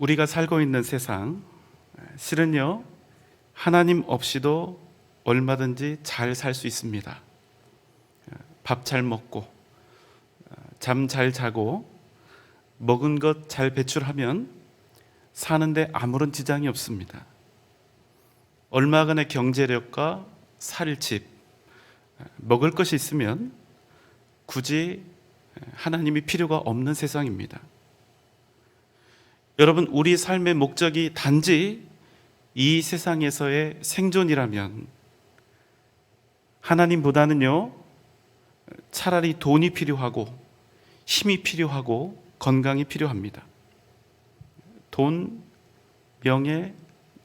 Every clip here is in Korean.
우리가 살고 있는 세상, 실은요, 하나님 없이도 얼마든지 잘 살 수 있습니다. 밥 잘 먹고, 잠 잘 자고, 먹은 것 잘 배출하면 사는데 아무런 지장이 없습니다. 얼마간의 경제력과 살 집, 먹을 것이 있으면 굳이 하나님이 필요가 없는 세상입니다. 여러분, 우리 삶의 목적이 단지 이 세상에서의 생존이라면 하나님보다는요, 차라리 돈이 필요하고 힘이 필요하고 건강이 필요합니다. 돈, 명예,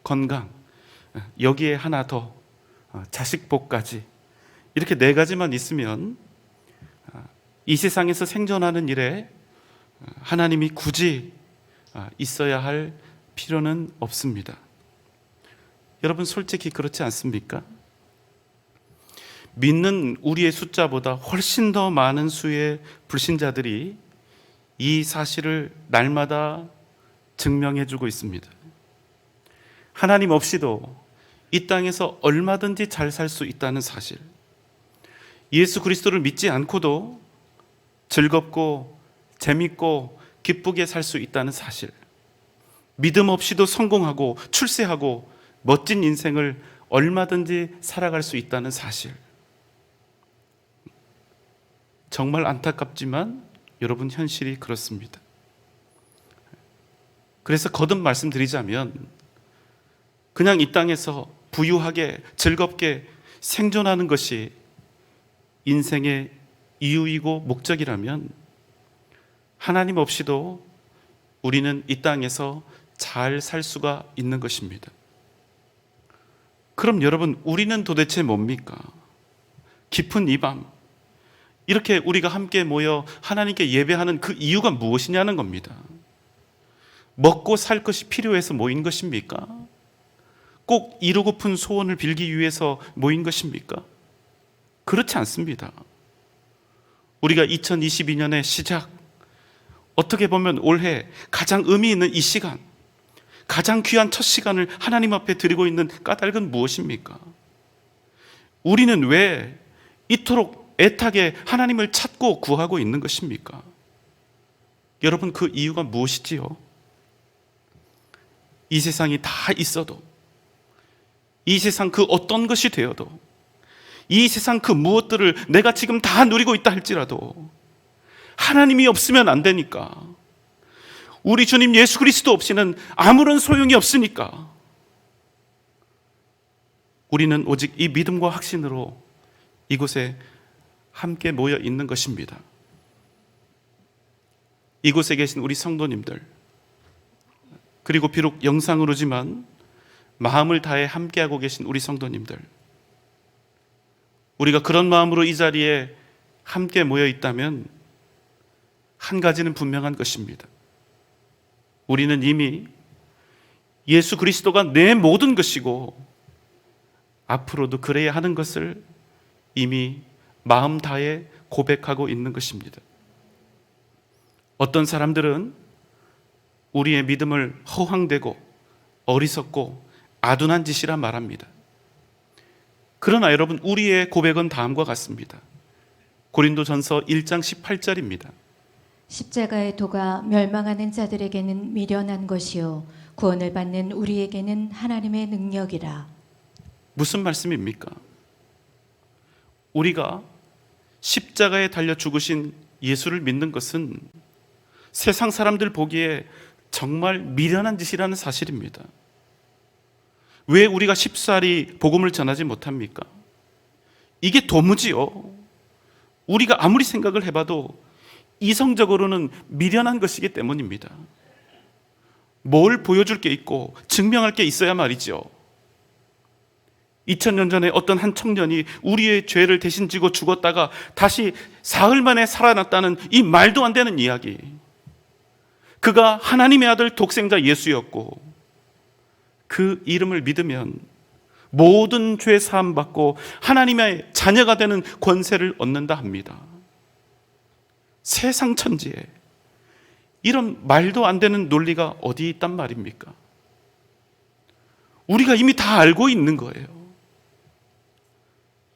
건강, 여기에 하나 더, 자식 복까지, 이렇게 네 가지만 있으면 이 세상에서 생존하는 일에 하나님이 굳이 있어야 할 필요는 없습니다. 여러분, 솔직히 그렇지 않습니까? 믿는 우리의 숫자보다 훨씬 더 많은 수의 불신자들이 이 사실을 날마다 증명해주고 있습니다. 하나님 없이도 이 땅에서 얼마든지 잘 살 수 있다는 사실, 예수 그리스도를 믿지 않고도 즐겁고 재밌고 기쁘게 살 수 있다는 사실, 믿음 없이도 성공하고 출세하고 멋진 인생을 얼마든지 살아갈 수 있다는 사실, 정말 안타깝지만 여러분, 현실이 그렇습니다. 그래서 거듭 말씀드리자면 그냥 이 땅에서 부유하게 즐겁게 생존하는 것이 인생의 이유이고 목적이라면 하나님 없이도 우리는 이 땅에서 잘 살 수가 있는 것입니다. 그럼 여러분, 우리는 도대체 뭡니까? 깊은 이 밤 이렇게 우리가 함께 모여 하나님께 예배하는 그 이유가 무엇이냐는 겁니다. 먹고 살 것이 필요해서 모인 것입니까? 꼭 이루고픈 소원을 빌기 위해서 모인 것입니까? 그렇지 않습니다. 우리가 2022년의 시작, 어떻게 보면 올해 가장 의미 있는 이 시간, 가장 귀한 첫 시간을 하나님 앞에 드리고 있는 까닭은 무엇입니까? 우리는 왜 이토록 애타게 하나님을 찾고 구하고 있는 것입니까? 여러분, 그 이유가 무엇이지요? 이 세상이 다 있어도, 이 세상 그 어떤 것이 되어도, 이 세상 그 무엇들을 내가 지금 다 누리고 있다 할지라도 하나님이 없으면 안 되니까, 우리 주님 예수 그리스도 없이는 아무런 소용이 없으니까 우리는 오직 이 믿음과 확신으로 이곳에 함께 모여 있는 것입니다. 이곳에 계신 우리 성도님들, 그리고 비록 영상으로지만 마음을 다해 함께하고 계신 우리 성도님들, 우리가 그런 마음으로 이 자리에 함께 모여 있다면 한 가지는 분명한 것입니다. 우리는 이미 예수 그리스도가 내 모든 것이고 앞으로도 그래야 하는 것을 이미 마음 다해 고백하고 있는 것입니다. 어떤 사람들은 우리의 믿음을 허황되고 어리석고 아둔한 짓이라 말합니다. 그러나 여러분, 우리의 고백은 다음과 같습니다. 고린도전서 1장 18절입니다. 십자가의 도가 멸망하는 자들에게는 미련한 것이요 구원을 받는 우리에게는 하나님의 능력이라. 무슨 말씀입니까? 우리가 십자가에 달려 죽으신 예수를 믿는 것은 세상 사람들 보기에 정말 미련한 짓이라는 사실입니다. 왜 우리가 쉽사리 복음을 전하지 못합니까? 이게 도무지요, 우리가 아무리 생각을 해봐도 이성적으로는 미련한 것이기 때문입니다. 뭘 보여줄 게 있고 증명할 게 있어야 말이죠. 2000년 전에 어떤 한 청년이 우리의 죄를 대신 지고 죽었다가 다시 사흘 만에 살아났다는 이 말도 안 되는 이야기, 그가 하나님의 아들 독생자 예수였고 그 이름을 믿으면 모든 죄 사함 받고 하나님의 자녀가 되는 권세를 얻는다 합니다. 세상 천지에 이런 말도 안 되는 논리가 어디 있단 말입니까? 우리가 이미 다 알고 있는 거예요.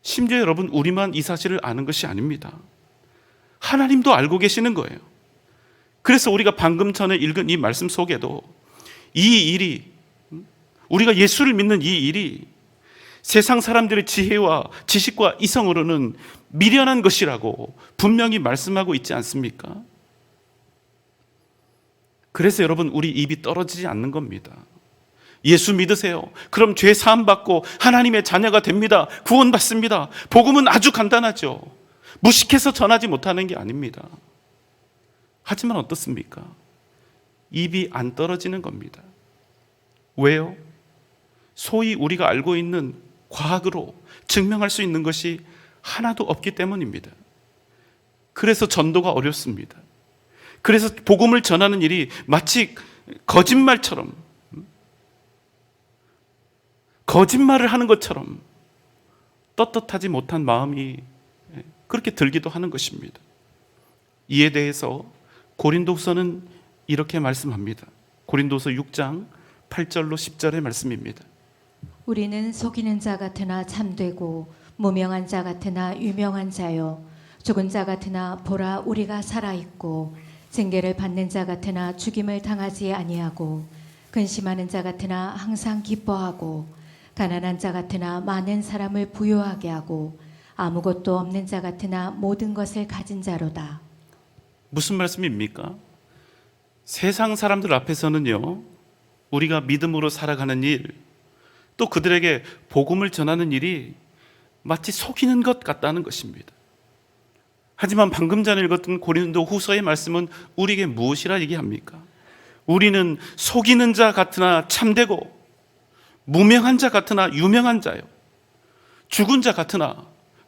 심지어 여러분, 우리만 이 사실을 아는 것이 아닙니다. 하나님도 알고 계시는 거예요. 그래서 우리가 방금 전에 읽은 이 말씀 속에도 이 일이, 우리가 예수를 믿는 이 일이 세상 사람들의 지혜와 지식과 이성으로는 미련한 것이라고 분명히 말씀하고 있지 않습니까? 그래서 여러분, 우리 입이 떨어지지 않는 겁니다. 예수 믿으세요. 그럼 죄 사함 받고 하나님의 자녀가 됩니다. 구원받습니다. 복음은 아주 간단하죠. 무식해서 전하지 못하는 게 아닙니다. 하지만 어떻습니까? 입이 안 떨어지는 겁니다. 왜요? 소위 우리가 알고 있는 과학으로 증명할 수 있는 것이 하나도 없기 때문입니다. 그래서 전도가 어렵습니다. 그래서 복음을 전하는 일이 마치 거짓말처럼, 거짓말을 하는 것처럼 떳떳하지 못한 마음이 그렇게 들기도 하는 것입니다. 이에 대해서 고린도후서는 이렇게 말씀합니다. 고린도후서 6장 8절로 10절의 말씀입니다. 우리는 속이는 자 같으나 참되고 무명한 자 같으나 유명한 자요 죽은 자 같으나 보라 우리가 살아있고 징계를 받는 자 같으나 죽임을 당하지 아니하고 근심하는 자 같으나 항상 기뻐하고 가난한 자 같으나 많은 사람을 부유하게 하고 아무것도 없는 자 같으나 모든 것을 가진 자로다. 무슨 말씀입니까? 세상 사람들 앞에서는요, 우리가 믿음으로 살아가는 일, 또 그들에게 복음을 전하는 일이 마치 속이는 것 같다는 것입니다. 하지만 방금 전에 읽었던 고린도 후서의 말씀은 우리에게 무엇이라 얘기합니까? 우리는 속이는 자 같으나 참되고 무명한 자 같으나 유명한 자요 죽은 자 같으나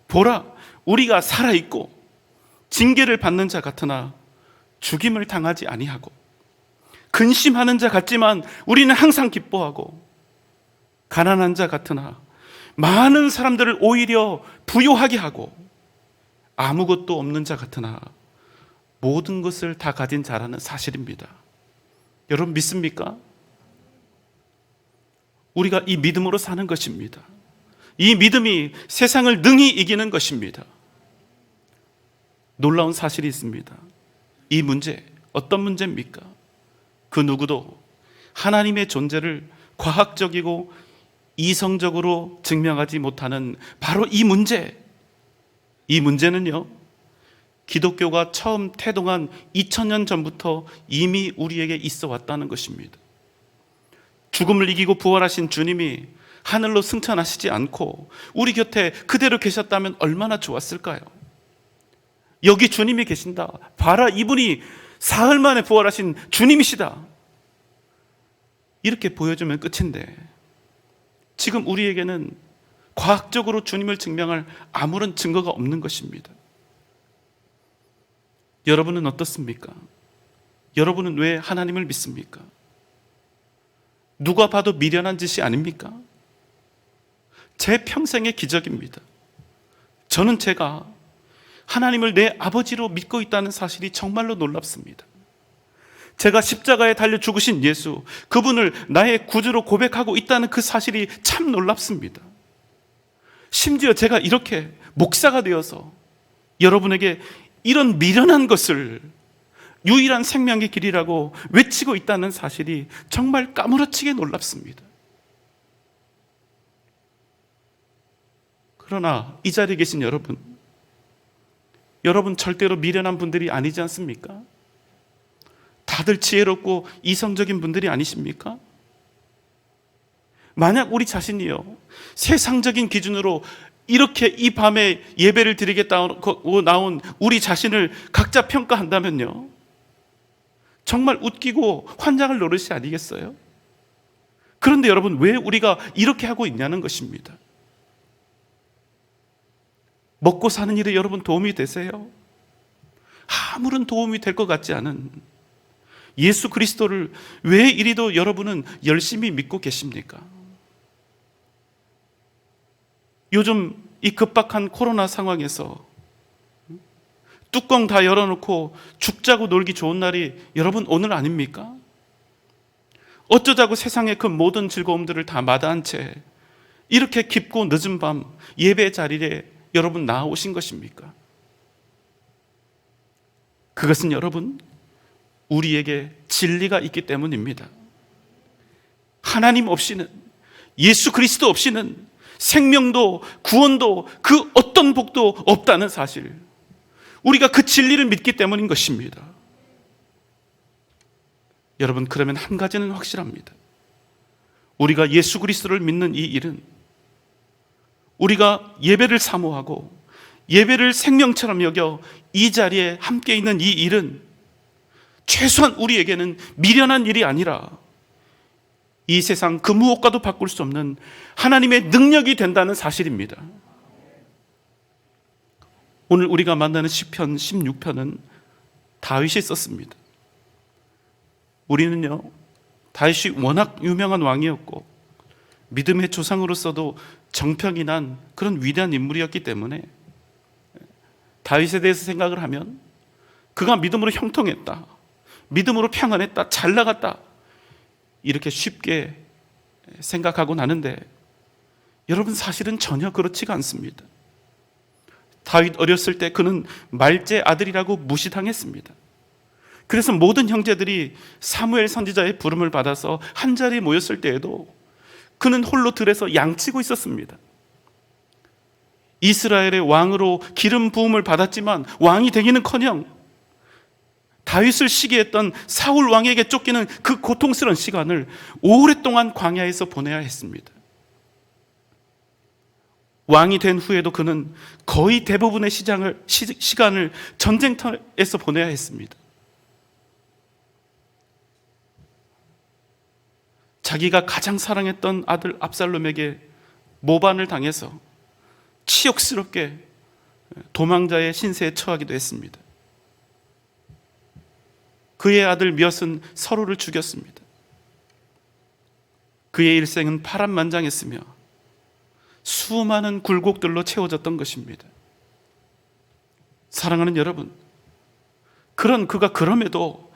보라 우리가 살아있고 징계를 받는 자 같으나 죽임을 당하지 아니하고 근심하는 자 같지만 우리는 항상 기뻐하고 가난한 자 같으나 많은 사람들을 오히려 부유하게 하고 아무것도 없는 자 같으나 모든 것을 다 가진 자라는 사실입니다. 여러분 믿습니까? 우리가 이 믿음으로 사는 것입니다. 이 믿음이 세상을 능히 이기는 것입니다. 놀라운 사실이 있습니다. 이 문제, 어떤 문제입니까? 그 누구도 하나님의 존재를 과학적이고 이성적으로 증명하지 못하는 바로 이 문제. 이 문제는요, 기독교가 처음 태동한 2000년 전부터 이미 우리에게 있어 왔다는 것입니다. 죽음을 이기고 부활하신 주님이 하늘로 승천하시지 않고 우리 곁에 그대로 계셨다면 얼마나 좋았을까요? 여기 주님이 계신다. 봐라, 이분이 사흘 만에 부활하신 주님이시다. 이렇게 보여주면 끝인데 지금 우리에게는 과학적으로 주님을 증명할 아무런 증거가 없는 것입니다. 여러분은 어떻습니까? 여러분은 왜 하나님을 믿습니까? 누가 봐도 미련한 짓이 아닙니까? 제 평생의 기적입니다. 저는 제가 하나님을 내 아버지로 믿고 있다는 사실이 정말로 놀랍습니다. 제가 십자가에 달려 죽으신 예수, 그분을 나의 구주로 고백하고 있다는 그 사실이 참 놀랍습니다. 심지어 제가 이렇게 목사가 되어서 여러분에게 이런 미련한 것을 유일한 생명의 길이라고 외치고 있다는 사실이 정말 까무러치게 놀랍습니다. 그러나 이 자리에 계신 여러분 절대로 미련한 분들이 아니지 않습니까? 다들 지혜롭고 이성적인 분들이 아니십니까? 만약 우리 자신이요, 세상적인 기준으로 이렇게 이 밤에 예배를 드리겠다고 나온 우리 자신을 각자 평가한다면요, 정말 웃기고 환장할 노릇이 아니겠어요? 그런데 여러분, 왜 우리가 이렇게 하고 있냐는 것입니다. 먹고 사는 일에 여러분 도움이 되세요? 아무런 도움이 될 것 같지 않은 예수 그리스도를 왜 이리도 여러분은 열심히 믿고 계십니까? 요즘 이 급박한 코로나 상황에서 뚜껑 다 열어놓고 죽자고 놀기 좋은 날이 여러분 오늘 아닙니까? 어쩌자고 세상의 그 모든 즐거움들을 다 마다한 채 이렇게 깊고 늦은 밤 예배 자리에 여러분 나오신 것입니까? 그것은 여러분 우리에게 진리가 있기 때문입니다. 하나님 없이는, 예수 그리스도 없이는 생명도 구원도 그 어떤 복도 없다는 사실, 우리가 그 진리를 믿기 때문인 것입니다. 여러분, 그러면 한 가지는 확실합니다. 우리가 예수 그리스도를 믿는 이 일은, 우리가 예배를 사모하고 예배를 생명처럼 여겨 이 자리에 함께 있는 이 일은 최소한 우리에게는 미련한 일이 아니라 이 세상 그 무엇과도 바꿀 수 없는 하나님의 능력이 된다는 사실입니다. 오늘 우리가 만나는 시편 16편은 다윗이 썼습니다. 우리는요, 다윗이 워낙 유명한 왕이었고 믿음의 조상으로서도 정평이 난 그런 위대한 인물이었기 때문에 다윗에 대해서 생각을 하면 그가 믿음으로 형통했다, 믿음으로 평안했다, 잘 나갔다, 이렇게 쉽게 생각하고 나는데 여러분, 사실은 전혀 그렇지가 않습니다. 다윗 어렸을 때 그는 말제 아들이라고 무시당했습니다. 그래서 모든 형제들이 사무엘 선지자의 부름을 받아서 한자리에 모였을 때에도 그는 홀로 들에서 양치고 있었습니다. 이스라엘의 왕으로 기름 부음을 받았지만 왕이 되기는커녕 다윗을 시기했던 사울 왕에게 쫓기는 그 고통스러운 시간을 오랫동안 광야에서 보내야 했습니다. 왕이 된 후에도 그는 거의 대부분의 시간을 전쟁터에서 보내야 했습니다. 자기가 가장 사랑했던 아들 압살롬에게 모반을 당해서 치욕스럽게 도망자의 신세에 처하기도 했습니다. 그의 아들 몇은 서로를 죽였습니다. 그의 일생은 파란만장했으며 수많은 굴곡들로 채워졌던 것입니다. 사랑하는 여러분, 그런 그가 그럼에도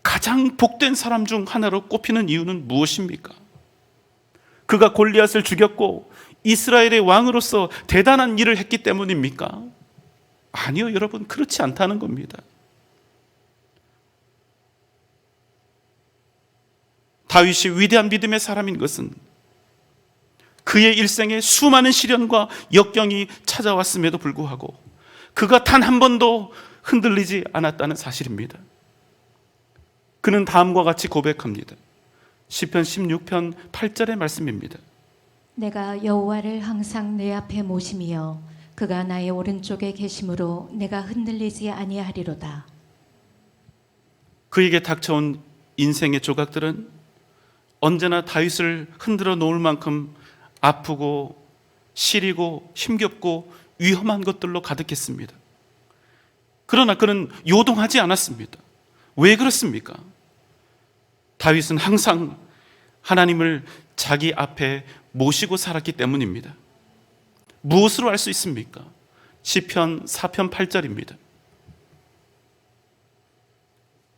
가장 복된 사람 중 하나로 꼽히는 이유는 무엇입니까? 그가 골리앗을 죽였고 이스라엘의 왕으로서 대단한 일을 했기 때문입니까? 아니요, 여러분, 그렇지 않다는 겁니다. 다윗이 위대한 믿음의 사람인 것은 그의 일생에 수많은 시련과 역경이 찾아왔음에도 불구하고 그가 단 한 번도 흔들리지 않았다는 사실입니다. 그는 다음과 같이 고백합니다. 시편 16편 8절의 말씀입니다. 내가 여호와를 항상 내 앞에 모심이여 그가 나의 오른쪽에 계심으로 내가 흔들리지 아니하리로다. 그에게 닥쳐온 인생의 조각들은 언제나 다윗을 흔들어 놓을 만큼 아프고 시리고 힘겹고 위험한 것들로 가득했습니다. 그러나 그는 요동하지 않았습니다. 왜 그렇습니까? 다윗은 항상 하나님을 자기 앞에 모시고 살았기 때문입니다. 무엇으로 알 수 있습니까? 시편 4편 8절입니다.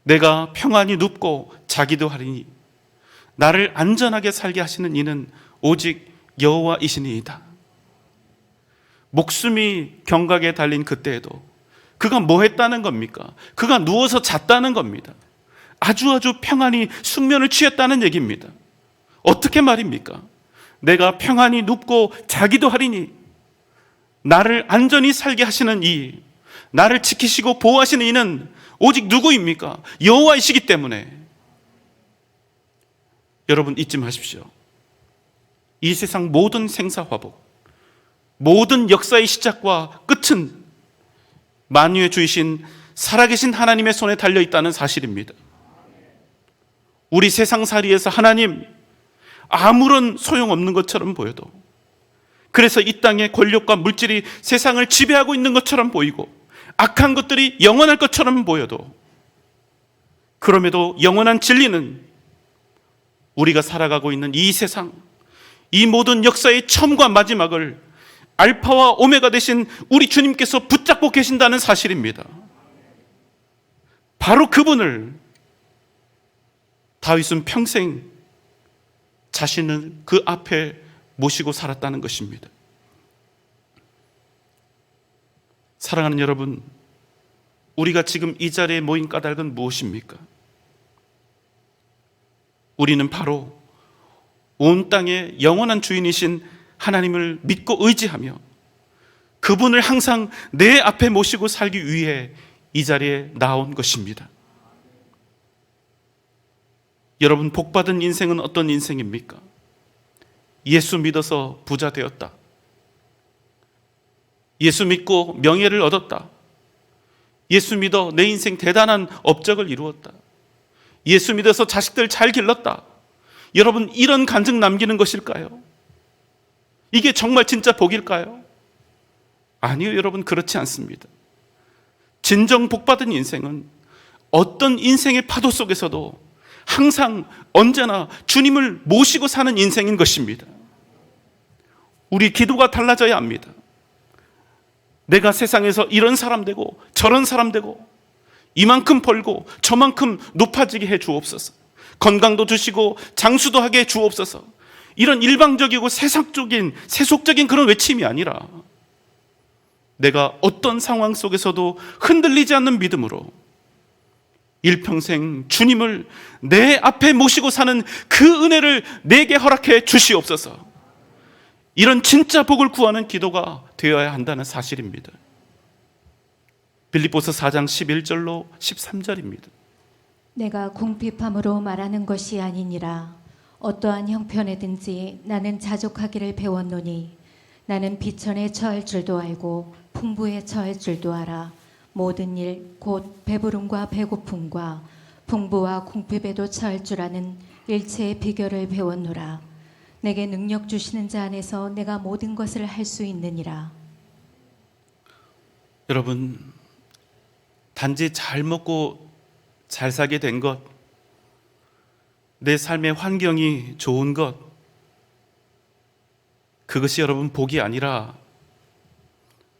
내가 평안히 눕고 자기도 하리니 나를 안전하게 살게 하시는 이는 오직 여호와이시니이다. 목숨이 경각에 달린 그때에도 그가 뭐 했다는 겁니까? 그가 누워서 잤다는 겁니다. 아주 평안히 숙면을 취했다는 얘기입니다. 어떻게 말입니까? 내가 평안히 눕고 자기도 하리니 나를 안전히 살게 하시는 이, 나를 지키시고 보호하시는 이는 오직 누구입니까? 여호와이시기 때문에. 여러분, 잊지 마십시오. 이 세상 모든 생사화복, 모든 역사의 시작과 끝은 만유의 주이신 살아계신 하나님의 손에 달려있다는 사실입니다. 우리 세상살이에서 하나님 아무런 소용없는 것처럼 보여도, 그래서 이 땅의 권력과 물질이 세상을 지배하고 있는 것처럼 보이고 악한 것들이 영원할 것처럼 보여도, 그럼에도 영원한 진리는 우리가 살아가고 있는 이 세상, 이 모든 역사의 처음과 마지막을 알파와 오메가 되신 우리 주님께서 붙잡고 계신다는 사실입니다. 바로 그분을 다윗은 평생 자신을 그 앞에 모시고 살았다는 것입니다. 사랑하는 여러분, 우리가 지금 이 자리에 모인 까닭은 무엇입니까? 우리는 바로 온 땅의 영원한 주인이신 하나님을 믿고 의지하며 그분을 항상 내 앞에 모시고 살기 위해 이 자리에 나온 것입니다. 여러분, 복받은 인생은 어떤 인생입니까? 예수 믿어서 부자 되었다. 예수 믿고 명예를 얻었다. 예수 믿어 내 인생 대단한 업적을 이루었다. 예수 믿어서 자식들 잘 길렀다. 여러분, 이런 간증 남기는 것일까요? 이게 정말 진짜 복일까요? 아니요, 여러분, 그렇지 않습니다. 진정 복받은 인생은 어떤 인생의 파도 속에서도 항상 언제나 주님을 모시고 사는 인생인 것입니다. 우리 기도가 달라져야 합니다. 내가 세상에서 이런 사람 되고 저런 사람 되고 이만큼 벌고 저만큼 높아지게 해 주옵소서. 건강도 주시고 장수도 하게 해 주옵소서. 이런 일방적이고 세속적인 그런 외침이 아니라 내가 어떤 상황 속에서도 흔들리지 않는 믿음으로 일평생 주님을 내 앞에 모시고 사는 그 은혜를 내게 허락해 주시옵소서. 이런 진짜 복을 구하는 기도가 되어야 한다는 사실입니다. 빌립보서 4장 11절로 13절입니다. 내가 궁핍함으로 말하는 것이 아니니라. 어떠한 형편에든지 나는 자족하기를 배웠노니 나는 비천에 처할 줄도 알고 풍부에 처할 줄도 알아. 모든 일 곧 배부름과 배고픔과 풍부와 궁핍에도 처할 줄 아는 일체의 비결을 배웠노라. 내게 능력 주시는 자 안에서 내가 모든 것을 할 수 있느니라. 여러분, 단지 잘 먹고 잘 살게 된 것, 내 삶의 환경이 좋은 것, 그것이 여러분 복이 아니라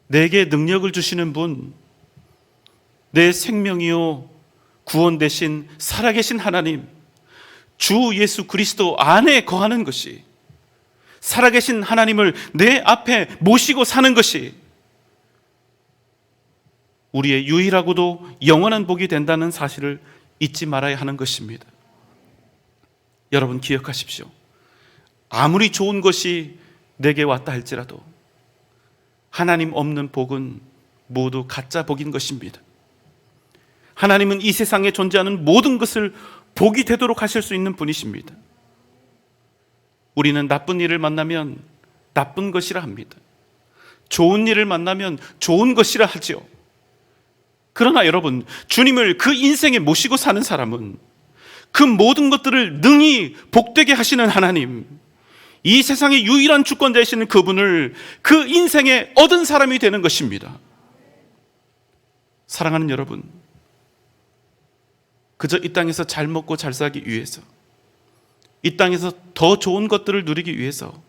내게 능력을 주시는 분, 내 생명이요 구원 되신 살아계신 하나님, 주 예수 그리스도 안에 거하는 것이, 살아계신 하나님을 내 앞에 모시고 사는 것이 우리의 유일하고도 영원한 복이 된다는 사실을 잊지 말아야 하는 것입니다. 여러분, 기억하십시오. 아무리 좋은 것이 내게 왔다 할지라도 하나님 없는 복은 모두 가짜 복인 것입니다. 하나님은 이 세상에 존재하는 모든 것을 복이 되도록 하실 수 있는 분이십니다. 우리는 나쁜 일을 만나면 나쁜 것이라 합니다. 좋은 일을 만나면 좋은 것이라 하죠. 그러나 여러분, 주님을 그 인생에 모시고 사는 사람은 그 모든 것들을 능히 복되게 하시는 하나님, 이 세상의 유일한 주권자이시는 그분을 그 인생에 얻은 사람이 되는 것입니다. 사랑하는 여러분, 그저 이 땅에서 잘 먹고 잘 살기 위해서, 이 땅에서 더 좋은 것들을 누리기 위해서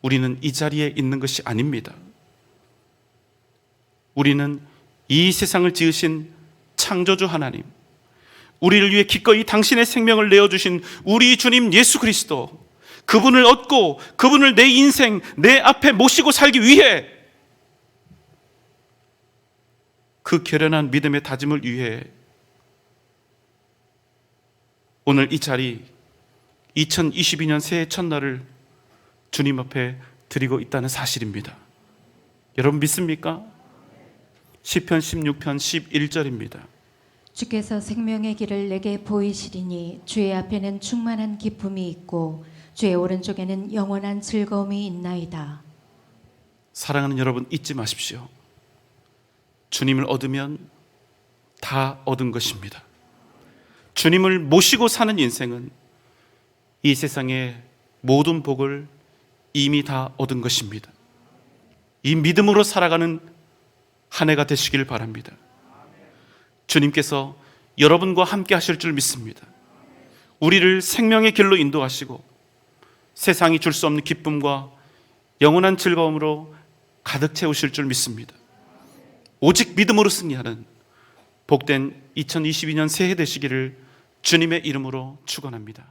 우리는 이 자리에 있는 것이 아닙니다. 우리는 이 세상을 지으신 창조주 하나님, 우리를 위해 기꺼이 당신의 생명을 내어주신 우리 주님 예수 그리스도, 그분을 얻고 그분을 내 인생, 내 앞에 모시고 살기 위해, 그 결연한 믿음의 다짐을 위해 오늘 이 자리 2022년 새해 첫날을 주님 앞에 드리고 있다는 사실입니다. 여러분 믿습니까? 시편 16편 11절입니다. 주께서 생명의 길을 내게 보이시리니 주의 앞에는 충만한 기쁨이 있고 주의 오른쪽에는 영원한 즐거움이 있나이다. 사랑하는 여러분, 잊지 마십시오. 주님을 얻으면 다 얻은 것입니다. 주님을 모시고 사는 인생은 이 세상의 모든 복을 이미 다 얻은 것입니다. 이 믿음으로 살아가는 한 해가 되시길 바랍니다. 주님께서 여러분과 함께 하실 줄 믿습니다. 우리를 생명의 길로 인도하시고 세상이 줄 수 없는 기쁨과 영원한 즐거움으로 가득 채우실 줄 믿습니다. 오직 믿음으로 승리하는 복된 2022년 새해 되시기를 주님의 이름으로 축원합니다.